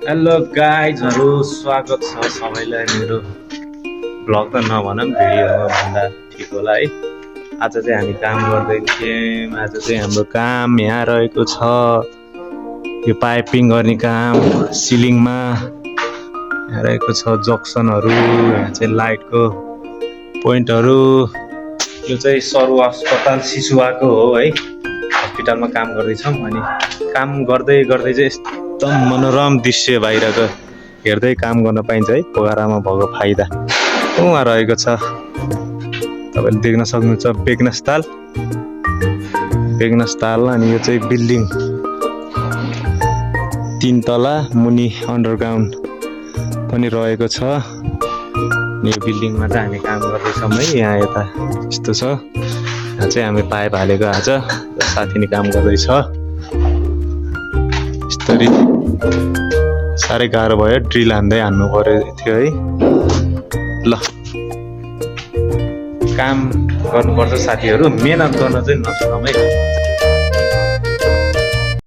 Hello गाइजहरू स्वागत छ सबैलाई मेरो ब्लग त नभनौँ भिडियोमा भन्दा ठिक होला है। आज चाहिँ हामी काम गर्दै थियौँ। आज चाहिँ हाम्रो काम यहाँ रहेको छ, यो पाइपिङ गर्ने काम सिलिङमा यहाँ रहेको छ। जक्सनहरू यहाँ चाहिँ लाइटको पोइन्टहरू। यो चाहिँ सरु अस्पताल सिसुवाको हो है, हस्पिटलमा काम गर्दैछौँ। अनि काम गर्दै गर्दै चाहिँ एकदम मनोरम दृश्य बाहिरको हेर्दै काम गर्न पाइन्छ है। पोखरामा भएको फाइदा उहाँ रहेको छ, तपाईँले देख्न सक्नुहुन्छ बेगनस्ताल। अनि यो चाहिँ बिल्डिङ 3 तला मुनि अन्डरग्राउन्ड पनि रहेको छ। यो बिल्डिङमा चाहिँ हामी काम गर्दैछौँ है। यहाँ यता यस्तो छ, यहाँ चाहिँ हामी पाइप हालेको आज साथीले काम गर्दैछ। यस्तरी साह्रै गाह्रो भयो, ड्रिल हान्दै हान्नु पर्यो थियो है। ल काम गर्नुपर्छ साथीहरू, मेहनत गर्न चाहिँ नछोडौँ है।